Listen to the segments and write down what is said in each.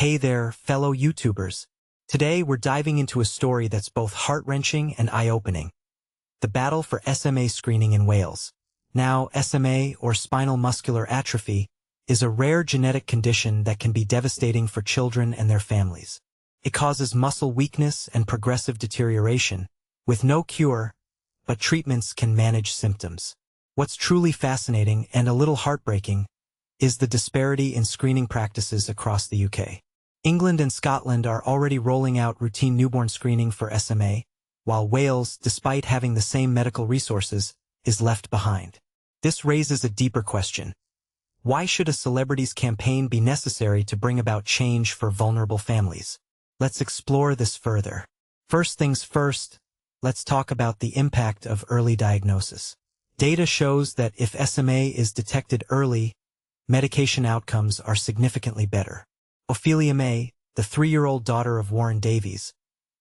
Hey there, fellow YouTubers. Today we're diving into a story that's both heart-wrenching and eye-opening. The battle for SMA screening in Wales. Now, SMA, or spinal muscular atrophy, is a rare genetic condition that can be devastating for children and their families. It causes muscle weakness and progressive deterioration, with no cure, but treatments can manage symptoms. What's truly fascinating and a little heartbreaking is the disparity in screening practices across the UK. England and Scotland are already rolling out routine newborn screening for SMA, while Wales, despite having the same medical resources, is left behind. This raises a deeper question. Why should a celebrity's campaign be necessary to bring about change for vulnerable families? Let's explore this further. First things first, let's talk about the impact of early diagnosis. Data shows that if SMA is detected early, medication outcomes are significantly better. Ophelia May, the 3-year-old daughter of Warren Davies,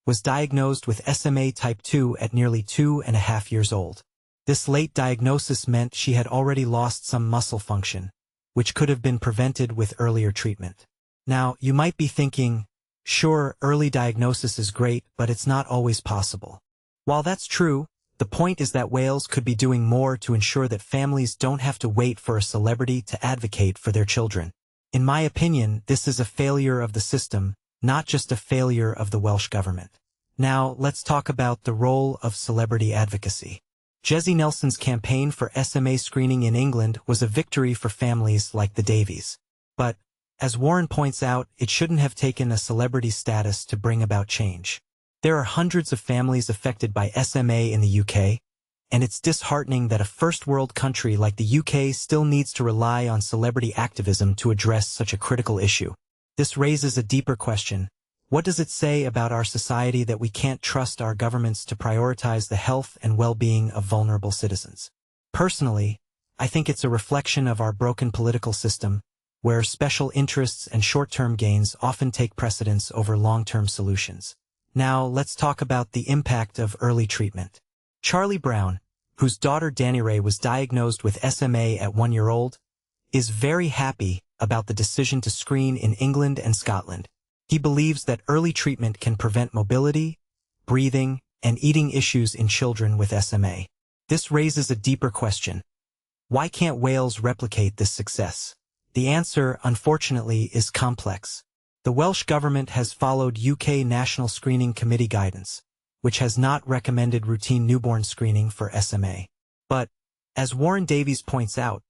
was diagnosed with SMA type 2 at nearly 2.5 years old. This late diagnosis meant she had already lost some muscle function, which could have been prevented with earlier treatment. Now, you might be thinking, sure, early diagnosis is great, but it's not always possible. While that's true, the point is that Wales could be doing more to ensure that families don't have to wait for a celebrity to advocate for their children. In my opinion, this is a failure of the system, not just a failure of the Welsh government. Now, let's talk about the role of celebrity advocacy. Jesy Nelson's campaign for SMA screening in England was a victory for families like the Davies. But, as Warren points out, it shouldn't have taken a celebrity status to bring about change. There are hundreds of families affected by SMA in the UK, and it's disheartening that a first-world country like the UK still needs to rely on celebrity activism to address such a critical issue. This raises a deeper question. What does it say about our society that we can't trust our governments to prioritize the health and well-being of vulnerable citizens? Personally, I think it's a reflection of our broken political system, where special interests and short-term gains often take precedence over long-term solutions. Now, let's talk about the impact of early treatment. Charlie Brown, whose daughter Danny Ray was diagnosed with SMA at 1 year old, is very happy about the decision to screen in England and Scotland. He believes that early treatment can prevent mobility, breathing, and eating issues in children with SMA. This raises a deeper question. Why can't Wales replicate this success? The answer, unfortunately, is complex. The Welsh government has followed UK National Screening Committee guidance, which has not recommended routine newborn screening for SMA. But, as Warren Davies points out,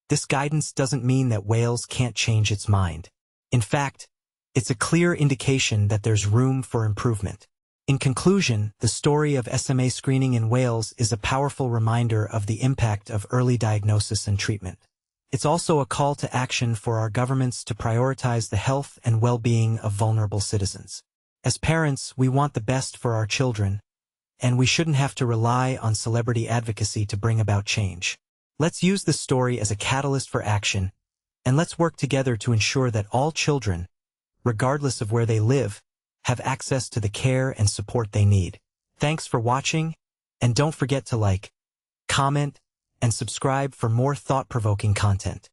this guidance doesn't mean that Wales can't change its mind. In fact, it's a clear indication that there's room for improvement. In conclusion, the story of SMA screening in Wales is a powerful reminder of the impact of early diagnosis and treatment. It's also a call to action for our governments to prioritize the health and well-being of vulnerable citizens. As parents, we want the best for our children, and we shouldn't have to rely on celebrity advocacy to bring about change. Let's use this story as a catalyst for action, and let's work together to ensure that all children, regardless of where they live, have access to the care and support they need. Thanks for watching, and don't forget to like, comment, and subscribe for more thought-provoking content.